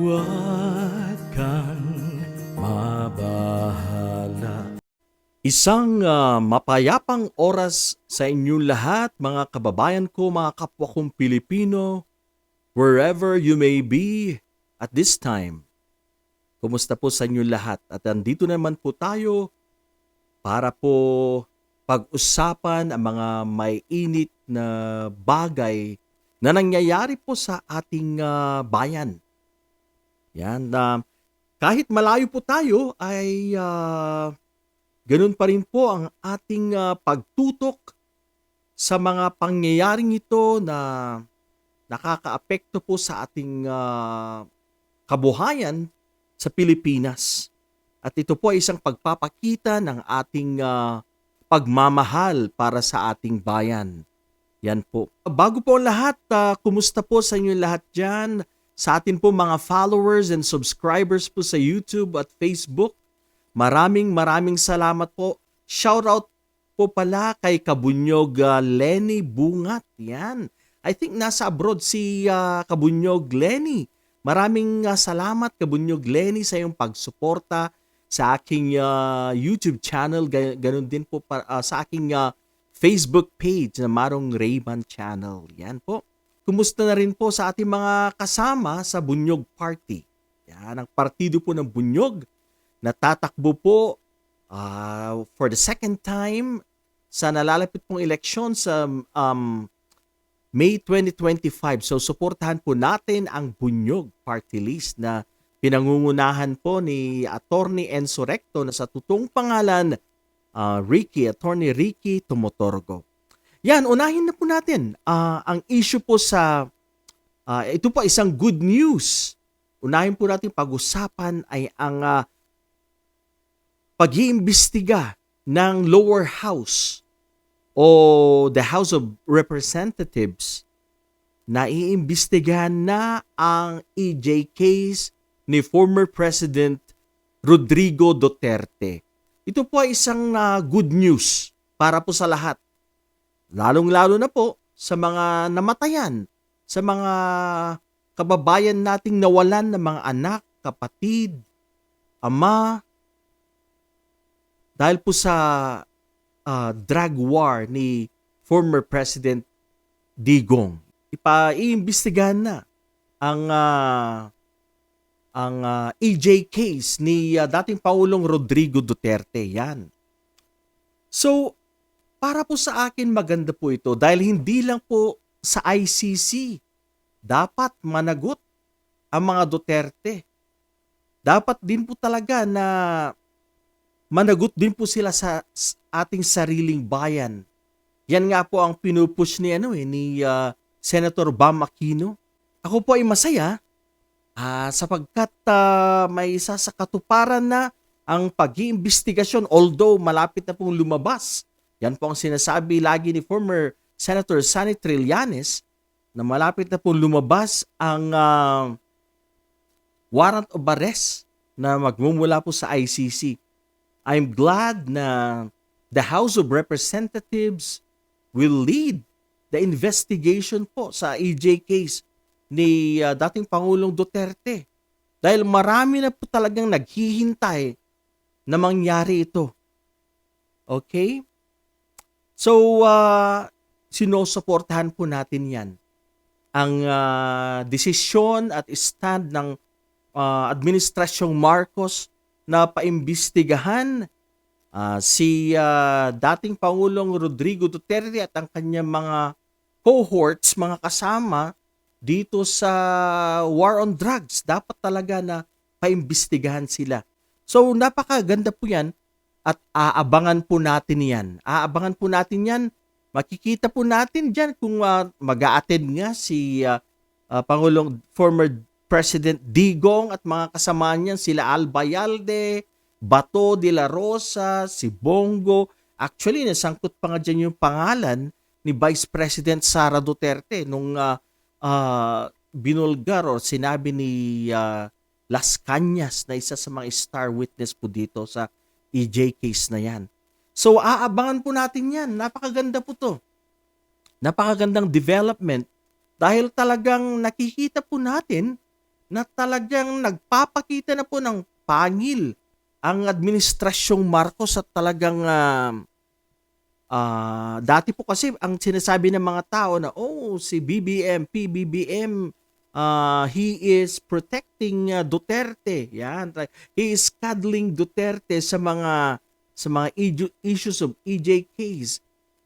Huwag kang mabahala. Isang mapayapang oras sa inyong lahat, mga kababayan ko, mga kapwa kong Pilipino, wherever you may be at this time. Kumusta po sa inyong lahat? At andito naman po tayo para po pag-usapan ang mga may init na bagay na nangyayari po sa ating bayan. Yan, kahit malayo po tayo ay ganun pa rin po ang ating pagtutok sa mga pangyayaring ito na nakakaapekto po sa ating kabuhayan sa Pilipinas. At ito po ay isang pagpapakita ng ating pagmamahal para sa ating bayan. Yan po. Bago po ang lahat, kumusta po sa inyo lahat dyan? Sa atin po mga followers and subscribers po sa YouTube at Facebook. Maraming salamat po. Shoutout po pala kay Kabunyog Lenny Bungat. Yan. I think nasa abroad si Kabunyog Lenny. Maraming salamat Kabunyog Lenny sa iyong pagsuporta sa aking YouTube channel. Ganun din po sa aking Facebook page na Marong Rayman Channel. Yan po. Kumusta na rin po sa ating mga kasama sa Bunyog Party. Yan, ang partido po ng Bunyog na tatakbo po for the second time sa nalalapit pong eleksyon sa May 2025. So, suportahan po natin ang Bunyog Party List na pinangungunahan po ni Attorney Enzo Recto na sa totoong pangalan, Attorney Ricky Tumotorgo. Yan, unahin na po natin ang issue po sa, ito po isang good news. Unahin po natin pag-usapan ay ang pag-iimbestiga ng lower house o the House of Representatives na iimbestigahan na ang EJ case ni former President Rodrigo Duterte. Ito po ay isang good news para po sa lahat. Lalong-lalo na po sa mga namatayan, sa mga kababayan nating nawalan ng mga anak, kapatid, ama, dahil po sa drug war ni former President Digong. Iimbestigahan na ang EJ case ni dating Pangulong Rodrigo Duterte. Yan. So, para po sa akin maganda po ito dahil hindi lang po sa ICC dapat managot ang mga Duterte. Dapat din po talaga na managot din po sila sa ating sariling bayan. Yan nga po ang pinupush ni Senator Bam Aquino. Ako po ay masaya sapagkat may isa sa katuparan na ang pag-iimbestigasyon, although malapit na pong lumabas. Yan po ang sinasabi lagi ni former Senator Sonny Trillanes na malapit na pong lumabas ang warrant of arrest na magmumula po sa ICC. I'm glad na the House of Representatives will lead the investigation po sa EJ case ni dating Pangulong Duterte. Dahil marami na po talagang naghihintay na mangyari ito. Okay? So, sinusuportahan po natin yan. Ang desisyon at stand ng Administrasyong Marcos na paimbestigahan si dating Pangulong Rodrigo Duterte at ang kanyang mga cohorts, mga kasama dito sa war on drugs. Dapat talaga na paimbestigahan sila. So, napakaganda po yan. At aabangan po natin yan. Aabangan po natin yan. Makikita po natin dyan kung mag-a-attend nga si Pangulong former President Digong at mga kasama niyan, sila Albayalde, Bato de la Rosa, si Bongo. Actually, nasangkot pa nga dyan yung pangalan ni Vice President Sara Duterte nung binulgar o sinabi ni Las Cañas na isa sa mga star witness po dito sa EJ case na yan. So, aabangan po natin yan. Napakaganda po to. Napakagandang development dahil talagang nakikita po natin na talagang nagpapakita na po ng pangil ang administrasyong Marcos at talagang dati po kasi ang sinasabi ng mga tao na, oh, si BBM, PBBM, he is protecting Duterte. Yan. He is cuddling Duterte sa mga issues of EJKs.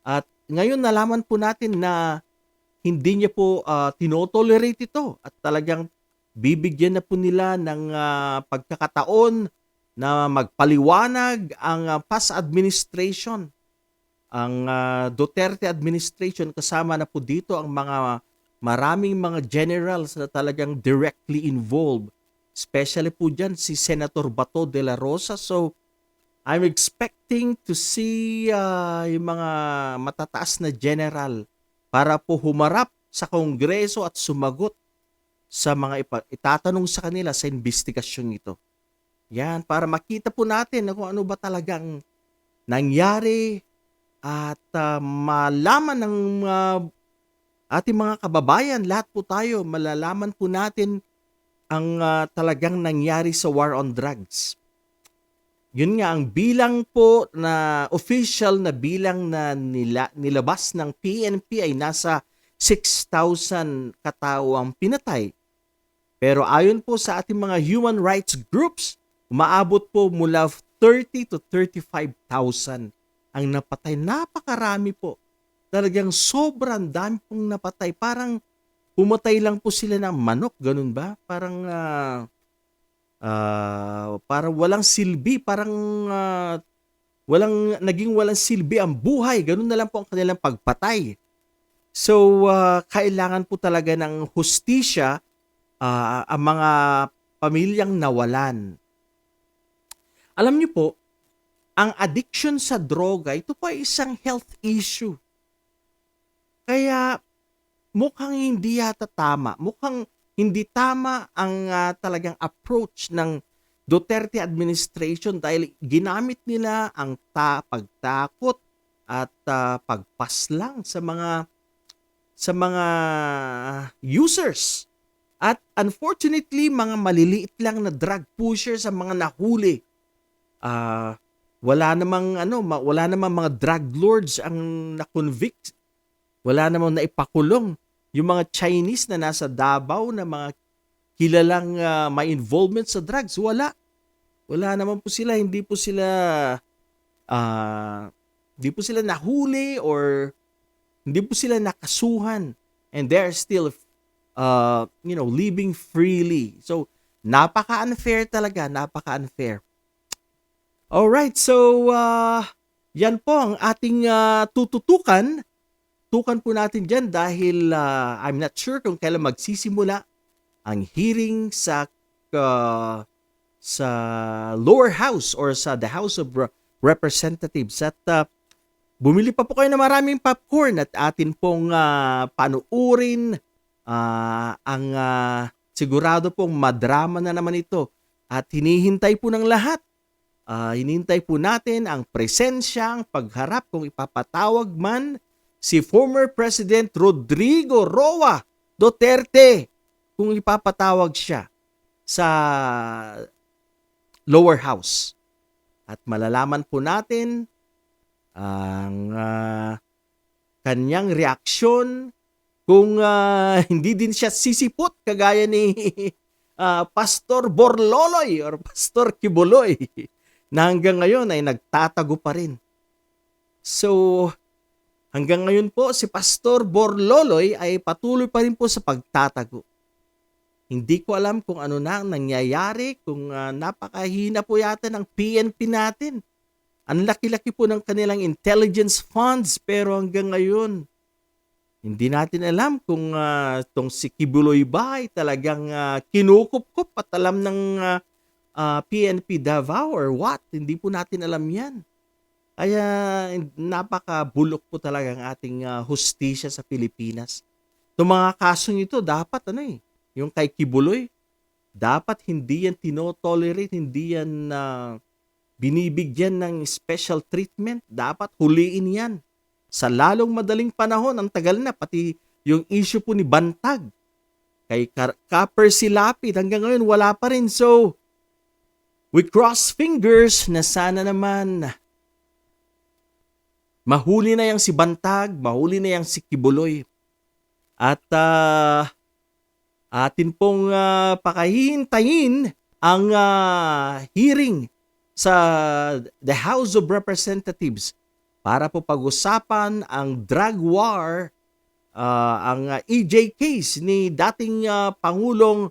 At ngayon nalaman po natin na hindi niya po tinotolerate ito at talagang bibigyan na po nila ng pagkakataon na magpaliwanag ang past administration, ang Duterte administration, kasama na po dito ang maraming mga generals na talagang directly involved. Especially po dyan si Senator Bato de la Rosa. So, I'm expecting to see yung mga matataas na general para po humarap sa Kongreso at sumagot sa mga itatanong sa kanila sa investigasyong ito. Yan, para makita po natin kung ano ba talagang nangyari at malaman ng ating mga kababayan, lahat po tayo, malalaman po natin ang talagang nangyari sa war on drugs. Yun nga, ang bilang po na official na bilang na nilabas ng PNP ay nasa 6,000 katawang pinatay. Pero ayon po sa ating mga human rights groups, umaabot po mula 30 to 35,000 ang napatay. Napakarami po. Talagang sobrang dami pong napatay. Parang pumatay lang po sila ng manok, ganun ba? Parang walang silbi, parang walang silbi ang buhay. Ganun na lang po ang kanilang pagpatay. So, kailangan po talaga ng hustisya ang mga pamilyang nawalan. Alam niyo po, ang addiction sa droga, ito po ay isang health issue. Kaya mukhang hindi yata tama. Mukhang hindi tama ang talagang approach ng Duterte administration dahil ginamit nila ang pagtakot at pagpaslang sa mga users. At unfortunately, mga maliliit lang na drug pushers ang mga nahuli. Wala namang mga drug lords ang na-convict. Wala namang naipakulong. Yung mga Chinese na nasa Davao na mga kilalang may involvement sa drugs, wala. Wala naman po sila, hindi po sila nahuli or hindi po sila nakasuhan, and they're still living freely. So napaka-unfair talaga, napaka-unfair. Alright, so yan po ang ating tututukan. Tukan po natin dyan dahil I'm not sure kung kailan magsisimula ang hearing sa lower house or sa the House of Representatives. At bumili pa po kayo ng maraming popcorn at atin pong panuurin ang sigurado pong madrama na naman ito. At hinihintay po ng lahat. Hinihintay po natin ang presensya, ang pagharap kung ipapatawag man si former President Rodrigo Roa Duterte, kung ipapatawag siya sa lower house. At malalaman po natin ang kanyang reaksyon kung hindi din siya sisipot kagaya ni Pastor Borloloy or Pastor Kibuloy na hanggang ngayon ay nagtatago pa rin. So, hanggang ngayon po, si Pastor Borloloy ay patuloy pa rin po sa pagtatago. Hindi ko alam kung ano na ang nangyayari, kung napakahina po yata ng PNP natin. Ang laki-laki po ng kanilang intelligence funds, pero hanggang ngayon, hindi natin alam kung itong si Kibuloy ba ay talagang kinukup-kup at alam ng PNP Davao or what. Hindi po natin alam yan. Kaya napakabulok po talaga ang ating hustisya sa Pilipinas. Itong mga kasong ito, dapat yung kay Kibuloy, dapat hindi yan tinotolerate, hindi yan binibigyan ng special treatment. Dapat huliin yan. Sa lalong madaling panahon, ang tagal na, pati yung issue po ni Bantag. kay Copper Silapit. Hanggang ngayon wala pa rin. So, we cross fingers na sana naman mahuli na yang si Bantag, mahuli na yang si Kibuloy. At atin pong pakahihintayin ang hearing sa the House of Representatives para po pag-usapan ang drug war, ang EJ case ni dating Pangulong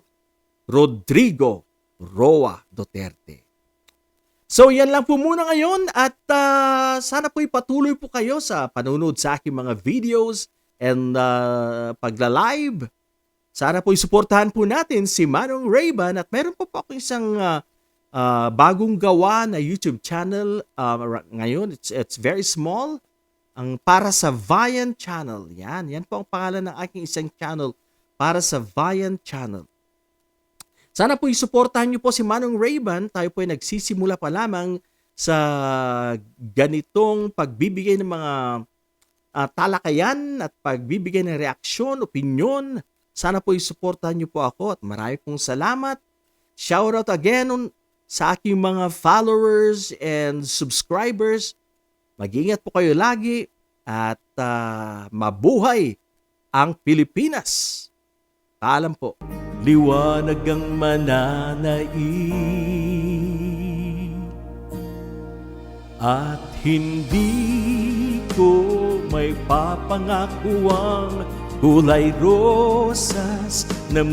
Rodrigo Roa Duterte. So yan lang po muna ngayon at sana po ipatuloy po kayo sa panonood sa aking mga videos and pagla-live. Sana po isuportahan po natin si Manong Rayban at meron po ako isang bagong gawa na YouTube channel ngayon. It's very small. Ang Para sa Vian Channel. Yan po ang pangalan ng aking isang channel, Para sa Vian Channel. Sana po isuportahan niyo po si Manong Rayban. Tayo po ay nagsisimula pa lamang sa ganitong pagbibigay ng mga talakayan at pagbibigay ng reaksyon, opinyon. Sana po isuportahan niyo po ako at marami pong salamat. Shout out again sa aking mga followers and subscribers. Mag-ingat po kayo lagi at mabuhay ang Pilipinas. Paalam po. Liwanag ang mananaig at hindi ko may papangakuang kulay rosas na